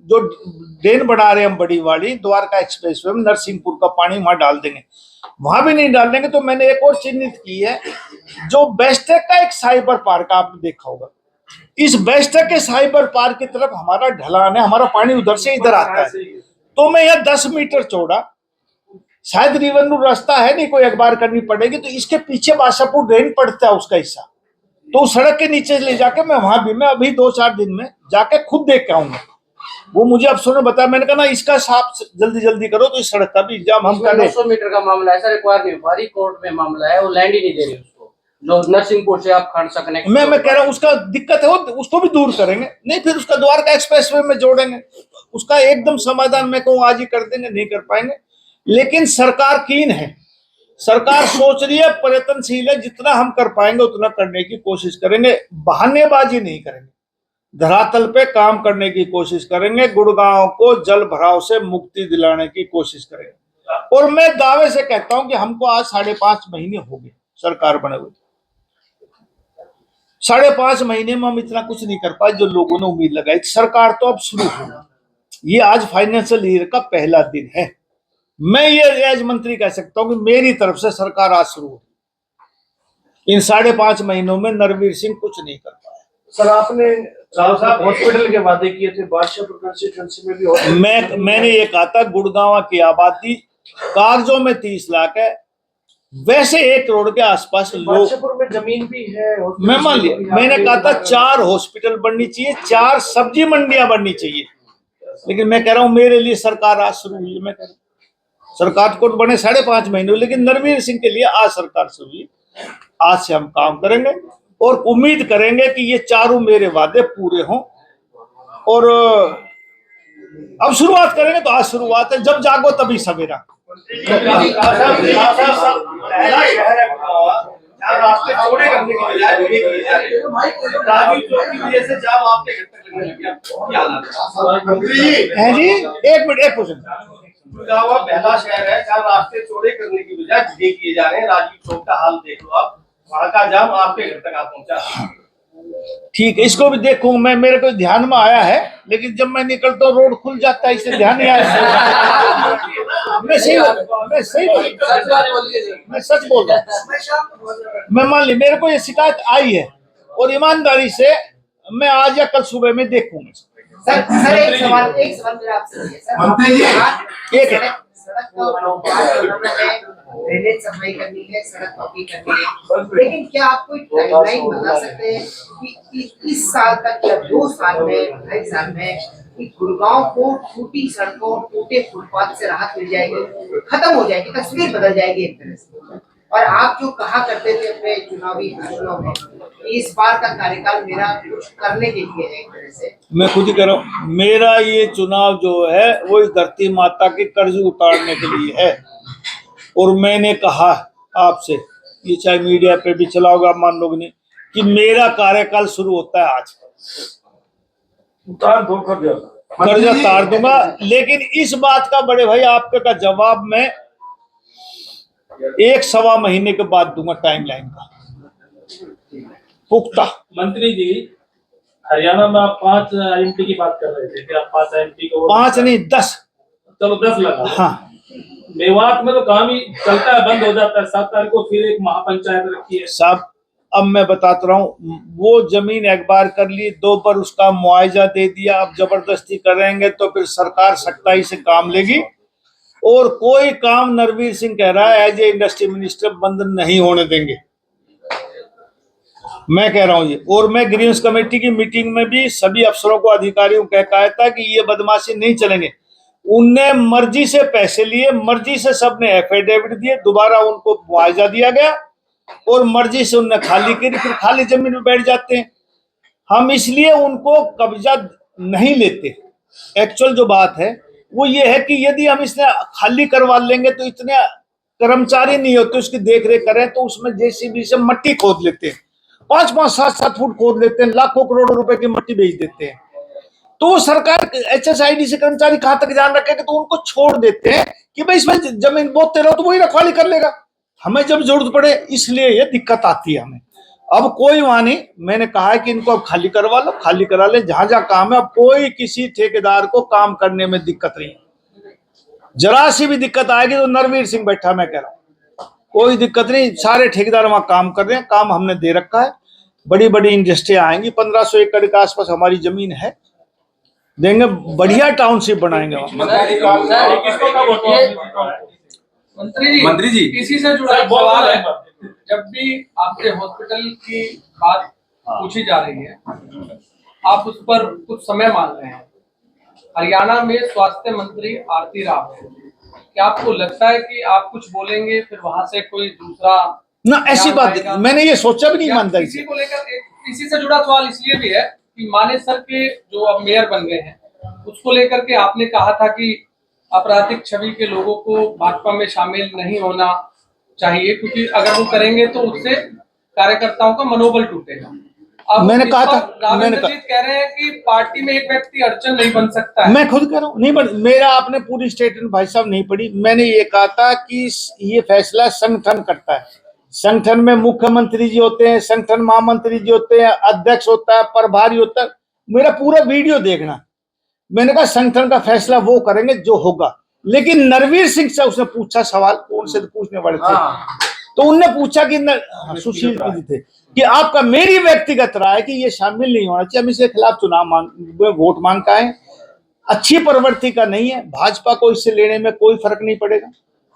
जो ड्रेन बना रहे हैं हम बड़ी वाली द्वारका एक्सप्रेस वे में, नरसिंहपुर का पानी वहां डाल देंगे, वहां भी नहीं डाल देंगे। तो मैंने एक और चिन्हित की है, जो बेस्टेक का एक साइबर पार्क आपने देखा होगा, इस बेस्टेक के साइबर पार्क की तरफ हमारा ढलान है, हमारा पानी उधर से इधर आता है। तो मैं यह 10 मीटर चौड़ा, शायद रिवेन्यू रास्ता है नहीं, कोई अखबार करनी पड़ेगी, तो इसके पीछे बादशाहपुर ड्रेन पड़ता है उसका हिस्सा, तो उस सड़क के नीचे ले जाके मैं वहां भी, मैं अभी 2-4 दिन में जाके खुद देख के आऊंगा। वो मुझे अफसर ने बताया, मैंने कहा ना इसका साफ जल्दी करो, तो इस सड़क का भी इंतजाम हम करें। 900 मीटर का मामला है सर, रिक्वायर नहीं हो, कोर्ट में मामला है, वो लैंड ही नहीं दे रही उसको, जो नरसिंहपुर से आप खंड सकने। मैं कह रहा हूँ उसका दिक्कत है, उसको भी दूर करेंगे, नहीं फिर उसका द्वारका एक्सप्रेस वे में जोड़ेंगे, उसका एकदम समाधान मैं कहूँ आज ही कर देंगे, नहीं कर पाएंगे। लेकिन सरकार कीन है, सरकार सोच रही है, प्रयत्नशील है, जितना हम कर पाएंगे उतना करने की कोशिश करेंगे, बहानेबाजी नहीं करेंगे, धरातल पे काम करने की कोशिश करेंगे, गुड़गांव को जल भराव से मुक्ति दिलाने की कोशिश करेंगे। और मैं दावे से कहता हूं कि हमको आज 5.5 महीने हो गए सरकार बने हुए, 5.5 महीने में हम इतना कुछ नहीं कर पाए जो लोगों ने उम्मीद लगाई। सरकार तो अब शुरू होगी, ये आज फाइनेंशियल ईयर का पहला दिन है, मैं ये एज मंत्री कह सकता हूं कि मेरी तरफ से सरकार आज शुरू होगी। इन 5.5 महीनों में नरवीर सिंह कुछ नहीं कर पाया। सर आपने साहब हॉस्पिटल के वादे किए थे, बादशाहपुर कंस्टिट्यूएंसी में भी मैंने ये कहा था गुड़गांव की आबादी कागजों में 30 लाख है, वैसे 1 करोड़ के आसपास लोग, बादशाहपुर में जमीन भी है। मैं मान लिया, मैंने कहा था 4 हॉस्पिटल बननी चाहिए, 4 सब्जी मंडियां बननी चाहिए, लेकिन मैं कह रहा हूं मेरे लिए सरकार आज शुरू हुई है। मैं कह रहा हूं सरकार को बने 5.5 महीने, लेकिन नरवीर सिंह के लिए आज सरकार शुरू हुई, आज से हम काम करेंगे और उम्मीद करेंगे कि ये चारों मेरे वादे पूरे हों। और अब शुरुआत करेंगे, तो आज शुरुआत है, जब जागो तभी सवेरा। रास्ते चौड़े करने की बजाय की वजह से जाम आपके घर तक लगने लग गया। है जी, एक मिनट, एक क्वेश्चन। गुड़गांव पहला शहर है जहाँ रास्ते चौड़े करने की बजाय सीधे किए जा रहे हैं। राजीव चौक का हाल देख लो आप, वहाँ का जाम आपके घर तक आ पहुंचा। ठीक है, इसको भी देखूं मैं, मेरे को ध्यान में आया है, लेकिन जब मैं निकलता हूँ रोड खुल जाता है, इससे ध्यान नहीं आया। मैं सच बोल रहा हूँ। मैं मान ली मेरे को ये शिकायत आई है और ईमानदारी से मैं आज या कल सुबह में देखूंगा। सर एक सवाल मेरा आपसे है सर। मंत्री जी, एक है, सड़क का ड्रेनेज सफाई करनी है, सड़क पक्की करनी है, लेकिन क्या आप कोई टाइमलाइन बता सकते हैं कि इस साल तक या 2 साल में, 2.5 साल में कि गुड़गांव को टूटी सड़कों, टूटे फुटपाथ से राहत मिल जाएगी, खत्म हो जाएगी, तस्वीर बदल जाएगी एक तरह से। और आप जो कहा करते थे अपने चुनावी भाषणों में कि इस बार का कार्यकाल मेरा कुछ करने के लिए है, एक तरह से मैं खुद ही कह रहा हूँ, मेरा ये चुनाव जो है वो इस धरती माता के कर्ज उतारने के लिए है। और मैंने कहा आपसे, ये चाहे मीडिया पे भी चला होगा, मान लोग नहीं, कि मेरा कार्यकाल शुरू होता है आज, कर्जा उतार दूंगा। लेकिन इस बात का बड़े भाई आपके का जवाब मैं 1-1.25 महीने के बाद दूंगा, टाइमलाइन का पुख्ता। मंत्री जी, हरियाणा में आप 5 IMT की बात कर रहे थे कि आप 5 IMT को 5 नहीं 10, चलो 10 लगा। हाँ, मेवात में तो काम ही चलता है, बंद हो जाता है। 7 तारीख को फिर एक महापंचायत रखी है साहब। अब मैं बताता रहा हूँ, वो जमीन एक बार कर ली, 2 बार उसका मुआवजा दे दिया, अब जबरदस्ती करेंगे तो फिर सरकार सख्ताई से काम लेगी। और कोई काम नरवीर सिंह कह रहा है एज ए इंडस्ट्री मिनिस्टर बंद नहीं होने देंगे, मैं कह रहा हूं ये। और मैं ग्रीन्स कमेटी की मीटिंग में भी सभी अफसरों को, अधिकारियों को कहा था कि ये बदमाशी नहीं चलेंगे। उनने मर्जी से पैसे लिए, मर्जी से सबने एफिडेविट दिए, दोबारा उनको मुआवजा दिया गया और मर्जी से उनने खाली करी, फिर खाली जमीन में बैठ जाते हैं। हम इसलिए उनको कब्जा नहीं लेते। एक्चुअल जो बात है वो ये है कि यदि हम इसने खाली करवा लेंगे तो इतने कर्मचारी नहीं होते उसकी देख रेख करें, तो उसमें जेसीबी से मट्टी खोद लेते हैं, 5-5, 7-7 फुट खोद लेते हैं, लाखों करोड़ों रुपए की मट्टी बेच देते हैं। तो सरकार HSID से कर्मचारी कहां तक ध्यान रखेगा, तो उनको छोड़ देते हैं कि भाई इसमें जमीन बोते रहो तो वही रखवाली कर लेगा, हमें जब जरूरत पड़े, इसलिए ये दिक्कत आती है हमें। अब कोई वहां नहीं, मैंने कहा है कि इनको अब खाली करवा लो, खाली करा ले, जहां जहां काम है। अब कोई किसी ठेकेदार को काम करने में दिक्कत नहीं, जरा सी भी दिक्कत आएगी तो नरवीर सिंह बैठा, मैं कह रहा हूं कोई दिक्कत नहीं, सारे ठेकेदार वहां काम कर रहे हैं, काम हमने दे रखा है। बड़ी बड़ी इंडस्ट्रियां आएंगी, 1500 एकड़ के आसपास हमारी जमीन है, देंगे, बढ़िया टाउनशिप बनाएंगे मंत्री जी इसी से जुड़ा एक सवाल है, जब भी आपके हॉस्पिटल की बात पूछी जा रही है, आप उस पर कुछ समय मांग रहे हैं। हरियाणा में स्वास्थ्य मंत्री आरती राव है, क्या आपको लगता है कि आप कुछ बोलेंगे फिर वहां से कोई दूसरा ना? ऐसी बात मैंने ये सोचा भी नहीं, ईमानदारी इसी को लेकर इसी से जुड़ा सवाल इसलिए भी है कि मानेसर के जो अब मेयर बन गए हैं, उसको लेकर के आपने कहा था कि आपराधिक छवि के लोगों को भाजपा में शामिल नहीं होना चाहिए, क्योंकि अगर वो करेंगे तो उससे कार्यकर्ताओं का मनोबल टूटेगा। अब मैंने कहा था, राविंद्र जीत कह रहे हैं कि पार्टी में एक व्यक्ति अड़चन नहीं बन सकता है। मैं खुद कह रहा हूँ नहीं बन, मेरा आपने पूरी स्टेटमेंट भाई साहब नहीं पढ़ी। मैंने ये कहा था कि ये फैसला संगठन करता है, संगठन में मुख्यमंत्री जी होते हैं, संगठन महामंत्री जी होते हैं, अध्यक्ष होता है, प्रभारी होता है। मेरा पूरा वीडियो देखना, मैंने कहा संगठन का फैसला वो करेंगे जो होगा। लेकिन नरवीर सिंह से उसने पूछा सवाल, कौन से पूछने वाले थे, तो उनने पूछा कि सुशील जी थे कि आपका मेरी व्यक्तिगत राय कि ये शामिल नहीं होना चाहिए, हम इसके खिलाफ वोट मांग का है, अच्छी प्रवृत्ति का नहीं है, भाजपा को इससे लेने में कोई फर्क नहीं पड़ेगा,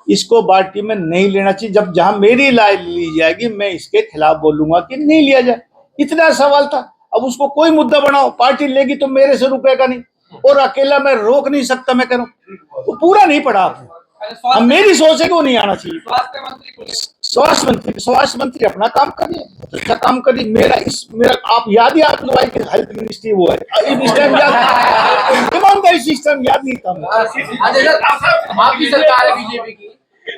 इसको पार्टी में नहीं लेना चाहिए। जब जहां मेरी राय ली जाएगी मैं इसके खिलाफ बोलूंगा कि नहीं लिया जाए, इतना सवाल था। अब उसको कोई मुद्दा बनाओ, पार्टी लेगी तो मेरे से रुकेगा नहीं, और अकेला मैं रोक नहीं सकता। मैं कह रहा हूं वो पूरा नहीं पढ़ा आपने, अब मेरी सोच है कि वो नहीं आना चाहिए। स्वास्थ्य मंत्री अपना काम करिए, अच्छा काम करिए। मेरा आप याद ही आप लोग हेल्थ मिनिस्ट्री वो है, इस टाइम याद ईमानदारी सिस्टम याद नहीं था। आपकी सरकार है बीजेपी की,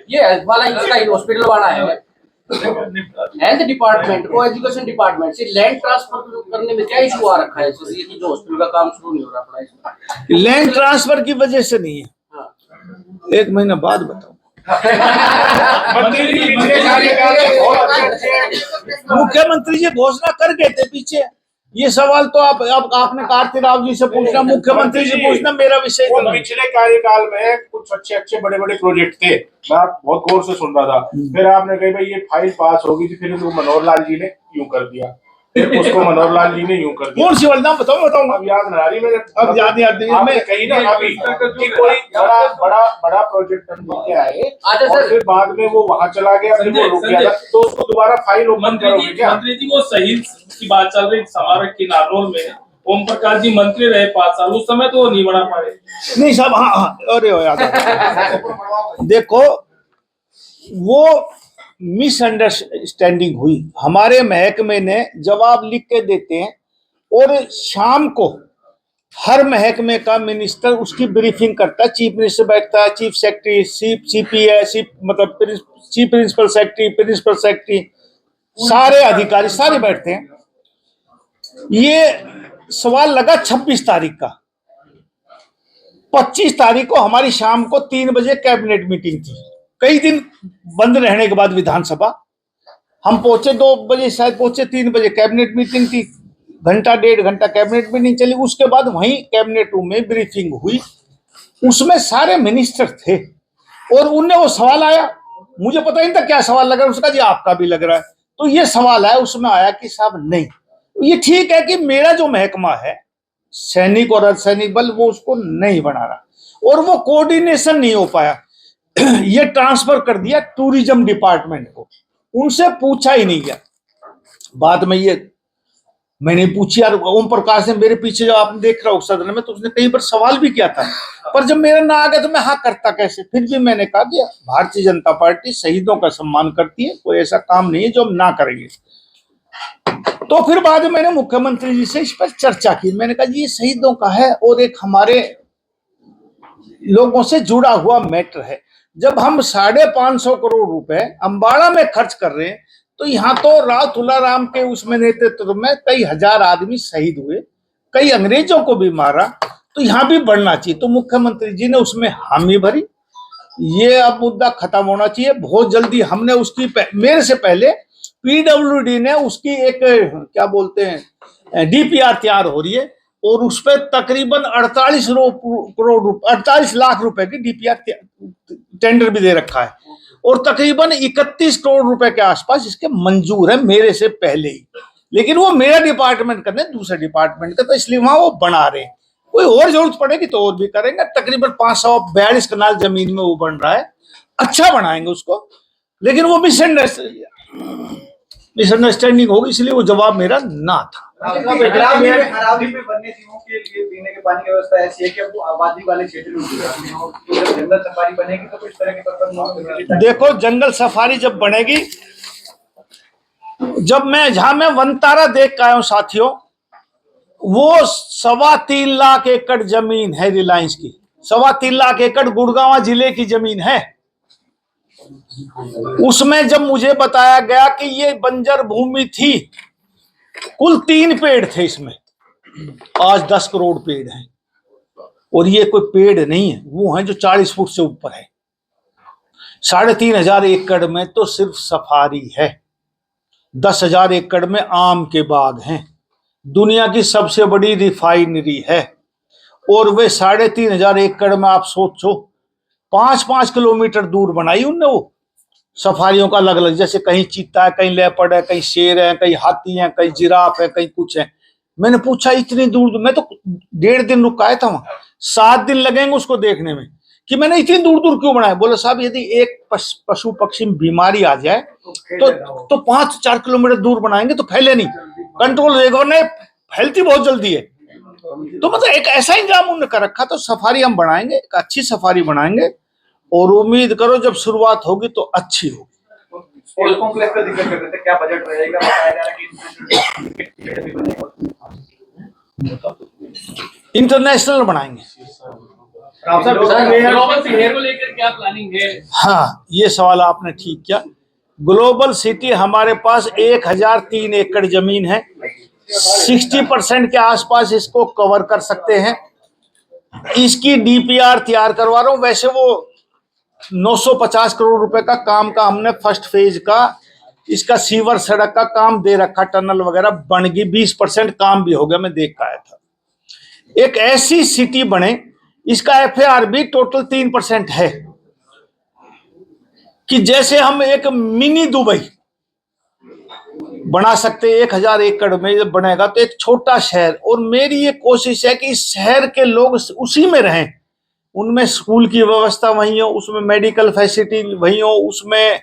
ये हेल्थ वाला इसका हॉस्पिटल वाला है, हेल्थ डिपार्टमेंट को एजुकेशन डिपार्टमेंट से लैंड ट्रांसफर करने में क्या इशू आ रखा है? कि जो हॉस्पिटल का काम शुरू नहीं हो रहा पड़ा, लैंड ट्रांसफर की वजह से नहीं है, एक महीना बाद बताओ। मुख्यमंत्री जी घोषणा कर गए थे पीछे, ये सवाल तो आपने कार्ति राव जी से पूछना, मुख्यमंत्री जी पूछना, मेरा विषय तो पिछले कार्यकाल में कुछ अच्छे बड़े प्रोजेक्ट थे, मैं बहुत गौर से सुन रहा था। फिर आपने कही भाई ये फाइल पास होगी थी, फिर मनोहर लाल जी ने यूं कर दिया, फिर उसको मनोहर लाल जी ने यूं कर दिया। कौन सी नाम बताऊंगा, अब याद ना रही मेरे, अब याद नहीं आती। मैं कही ना अभी कि कोई बड़ा प्रोजेक्ट लेके आए और फिर बाद में वो वहां चला गया, फिर वो रुक गया, तो उसको दोबारा फाइल ओपन करोगे क्या? मंत्री जी वो शहीद की बात चल रही, समारोह की नारनौल में ओम प्रकाश जी मंत्री रहे 5 साल, उस समय तो वो नहीं बना पाए। नहीं साहब, हाँ अरे याद देखो, वो मिसअंडरस्टैंडिंग हुई, हमारे महकमे ने जवाब लिख के देते हैं और शाम को हर महकमे का मिनिस्टर उसकी ब्रीफिंग करता है, चीफ मिनिस्टर बैठता है, चीफ सेक्रेटरी, CPS मतलब चीफ प्रिंसिपल सेक्रेटरी, सारे अधिकारी सारे बैठते हैं। ये सवाल लगा 26 तारीख का, 25 तारीख को हमारी शाम को 3 बजे कैबिनेट मीटिंग थी। कई दिन बंद रहने के बाद विधानसभा, हम पहुंचे 2 बजे, शायद पहुंचे 3 बजे, कैबिनेट मीटिंग थी, घंटा 1.5 घंटा कैबिनेट मीटिंग चली। उसके बाद वहीं कैबिनेट रूम में ब्रीफिंग हुई, उसमें सारे मिनिस्टर थे और उनने वो सवाल आया, मुझे पता नहीं था क्या सवाल लगा, उसका जी आपका भी लग रहा है, तो ये सवाल आया, उसमें आया कि साहब नहीं, ये ठीक है कि मेरा जो महकमा है सैनिक और अर्धसैनिक बल, वो उसको नहीं बना रहा और वो कोऑर्डिनेशन नहीं हो पाया, ये ट्रांसफर कर दिया टूरिज्म डिपार्टमेंट को, उनसे पूछा ही नहीं गया। बाद में ये मैंने पूछी, यार ओम प्रकाश ने मेरे पीछे जो आपने देख रहा हो सदन में, तो उसने कई बार सवाल भी किया था, पर जब मेरा ना आ गया तो मैं हाँ करता कैसे। फिर भी मैंने कहा कि भारतीय जनता पार्टी शहीदों का सम्मान करती है, कोई ऐसा काम नहीं है जो हम ना करेंगे। तो फिर बाद में मैंने मुख्यमंत्री जी से इस पर चर्चा की, मैंने कहा जी ये शहीदों का है और एक हमारे लोगों से जुड़ा हुआ मैटर है। जब हम 550 करोड़ रुपए अंबाड़ा में खर्च कर रहे हैं, तो यहाँ तो राव तुलाराम के उसमें नेतृत्व में कई हजार आदमी शहीद हुए, कई अंग्रेजों को भी मारा, तो यहाँ भी बढ़ना चाहिए। तो मुख्यमंत्री जी ने उसमें हामी भरी। ये अब मुद्दा खत्म होना चाहिए बहुत जल्दी। हमने उसकी मेरे से पहले पीडब्ल्यूडी ने उसकी एक क्या बोलते हैं डीपीआर तैयार हो रही है, और उस पर तकरीबन 48 लाख रुपए की डीपीआर टेंडर भी दे रखा है, और तकरीबन 31 करोड़ रुपए के आसपास इसके मंजूर है मेरे से पहले ही। लेकिन वो मेरा डिपार्टमेंट करने दूसरे डिपार्टमेंट का, तो इसलिए वहां वो बना रहे हैं। कोई और जरूरत पड़ेगी तो और भी करेंगे। तकरीबन 542 कनाल जमीन में वो बन रहा है, अच्छा बनाएंगे उसको। लेकिन वो मिसअंडरस्टैंडिंग होगी, इसलिए वो जवाब मेरा ना था। अरावली में वन्य जीवों के लिए पीने के पानी की व्यवस्था ऐसी है कि अब आबादी वाले क्षेत्र में हो, तो जब जंगल सफारी बनेगी तो कुछ तरह के प्रबंध। देखो, जंगल सफारी जब बनेगी, जब जहां मैं वनतारा देख के आया हूं साथियों, वो 3.25 लाख एकड़ जमीन है रिलायंस की। 3.25 लाख एकड़ गुड़गांव जिले की जमीन है। उसमें जब मुझे बताया गया कि ये बंजर भूमि थी, कुल 3 पेड़ थे इसमें, आज 10 करोड़ पेड़ हैं। और ये कोई पेड़ नहीं है, वो हैं जो 40 फुट से ऊपर है। 3,500 एकड़ में तो सिर्फ सफारी है। 10,000 एकड़ में आम के बाग हैं। दुनिया की सबसे बड़ी रिफाइनरी है। और वे 3,500 एकड़ में आप सोचो 5-5 किलोमीटर दूर बनाई उनने वो सफारियों का अलग अलग, जैसे कहीं चीता है, कहीं लेपर्ड है, कहीं शेर है, कहीं हाथी है, कहीं जिराफ है, कहीं कुछ है। मैंने पूछा इतनी दूर, मैं तो 1.5 दिन रुका था वहां, 7 दिन लगेंगे उसको देखने में, कि मैंने इतनी दूर दूर क्यों बनाया। बोले साहब यदि एक पशु पक्षी में बीमारी आ जाए तो 5-4 किलोमीटर दूर बनाएंगे तो फैले नहीं, कंट्रोल रहेगा, नहीं फैलती बहुत जल्दी है। तो मतलब एक ऐसा इंतजाम उन्होंने कर रखा। तो सफारी हम बनाएंगे, एक अच्छी सफारी बनाएंगे, और उम्मीद करो जब शुरुआत होगी तो अच्छी होगी। स्पोर्ट्स कॉम्प्लेक्स का जिक्र कर रहे थे, क्या बजट रहेगा? बताया जा रहा है कि इंटरनेशनल बनाएंगे। ग्लोबल सिटी को लेकर क्या प्लानिंग है? हाँ, ये सवाल आपने ठीक किया। ग्लोबल सिटी हमारे पास 1003 एकड़ जमीन है। 60% के आसपास इसको कवर कर सकते हैं। इसकी डीपीआर तैयार करवा रहा हूं। वैसे वो 950 करोड़ रुपए का काम का हमने फर्स्ट फेज का इसका सीवर सड़क का काम दे रखा, टनल वगैरह बन गई, 20% काम भी हो गया, मैं देख के आया था। एक ऐसी सिटी बने, इसका एफएआर भी टोटल 3% है, कि जैसे हम एक मिनी दुबई बना सकते। 1000 एकड़ में जब बनेगा तो एक छोटा शहर, और मेरी ये कोशिश है कि इस शहर के लोग उसी में रहें, उनमें स्कूल की व्यवस्था वहीं हो, उसमें मेडिकल फैसिलिटी वहीं हो, उसमें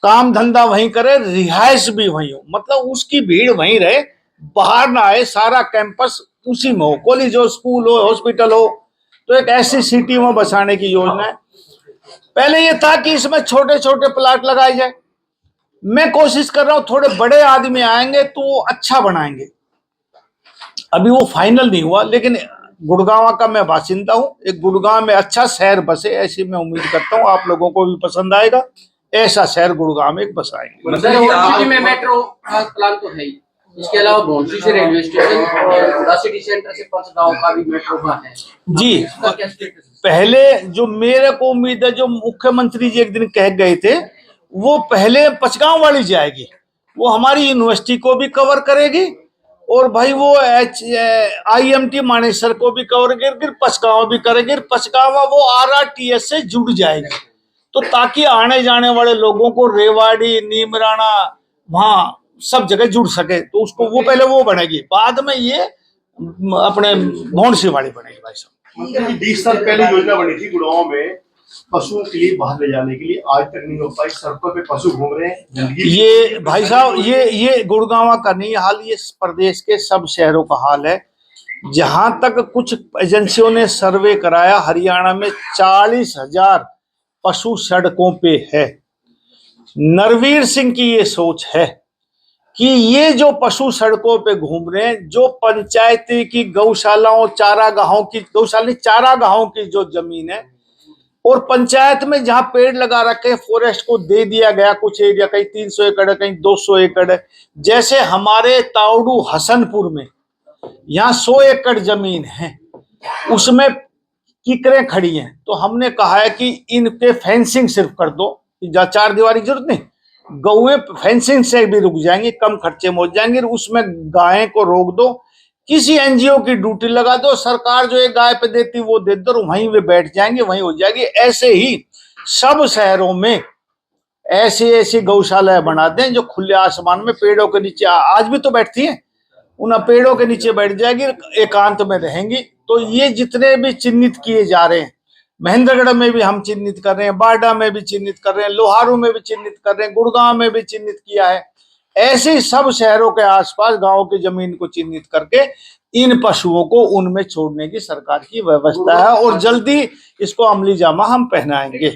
काम धंधा वहीं करे, रिहाइश भी वहीं हो, मतलब उसकी भीड़ वहीं रहे, बाहर ना आए, सारा कैंपस उसी में हो, कॉलेज हो, स्कूल हो, हॉस्पिटल हो। तो एक ऐसी सिटी में बसाने की योजना है। पहले ये था कि इसमें छोटे छोटे प्लाट लगाए जाए। मैं कोशिश कर रहा हूं थोड़े बड़े आदमी आएंगे तो वो अच्छा बनाएंगे। अभी वो फाइनल नहीं हुआ, लेकिन गुड़गांव का मैं बासिंदा हूं। एक गुड़गांव में अच्छा शहर बसे, ऐसी मैं उम्मीद करता हूं आप लोगों को भी पसंद आएगा। ऐसा शहर गुड़गांव में एक बसाएंगे। में मेट्रो का प्लान तो है ही, इसके अलावा भोंसरी से रेलवे स्टेशन और सिटी सेंटर से पंचगांव का भी मेट्रो का है जी। पहले जो मेरे को उम्मीद है, जो मुख्यमंत्री जी एक दिन कह गए थे, वो पहले पंचगांव वाली जाएगी, वो हमारी यूनिवर्सिटी को भी कवर करेगी, और भाई वो IMT मानेसर को भी कवर करेगी, पंचगांव भी करेगी। पंचगांव वो RRTS से जुड़ जाएगी, तो ताकि आने जाने वाले लोगों को रेवाड़ी, नीमराना, वहां सब जगह जुड़ सके। तो उसको वो पहले वो बनेगी, बाद में ये अपने भोंसरी वाली बनेगी। भाई साहब 20 साल पहले योजना बनी थी गुड़गांव में पशुओं के लिए बाहर ले जाने के लिए, आज तक नहीं हो पाई। सड़कों पे पशु घूम रहे हैं। ये भाई साहब ये गुड़गांव का नहीं हाल, ये प्रदेश के सब शहरों का हाल है। जहां तक कुछ एजेंसियों ने सर्वे कराया, हरियाणा में 40,000 पशु सड़कों पे है। नरवीर सिंह की ये सोच है कि ये जो पशु सड़कों पे घूम रहे हैं, जो पंचायती की गौशालाओं, चारागाहों की जो जमीन है, और पंचायत में जहां पेड़ लगा रखे, फॉरेस्ट को दे दिया गया कुछ एरिया, कहीं 300 एकड़ है, कहीं 200 एकड़ है। जैसे हमारे ताउडू हसनपुर में यहाँ 100 एकड़ जमीन है, उसमें कीकरें खड़ी हैं, तो हमने कहा है कि इनके फेंसिंग सिर्फ कर दो, चार दीवारी की जरूरत नहीं, गौएं फेंसिंग से भी रुक जाएंगी, कम खर्चे में हो जाएंगे, उसमें गाय को रोक दो, किसी एनजीओ की ड्यूटी लगा दो, सरकार जो एक गाय पे देती वो दे दो, वहीं वे बैठ जाएंगे, वहीं हो जाएगी। ऐसे ही सब शहरों में ऐसी ऐसी गौशालाएं बना दें जो खुले आसमान में पेड़ों के नीचे, आज भी तो बैठती हैं, उन पेड़ों के नीचे बैठ जाएगी, एकांत में रहेंगी। तो ये जितने भी चिन्हित किए जा रहे हैं, महेंद्रगढ़ में भी हम चिन्हित कर रहे हैं, बारडा में भी चिन्हित कर रहे हैं, लोहारू में भी चिन्हित कर रहे हैं, गुड़गांव में भी चिन्हित किया है, ऐसे सब शहरों के आसपास गांवों की जमीन को चिन्हित करके इन पशुओं को उनमें छोड़ने की सरकार की व्यवस्था है, और जल्दी इसको अमली जामा हम पहनाएंगे।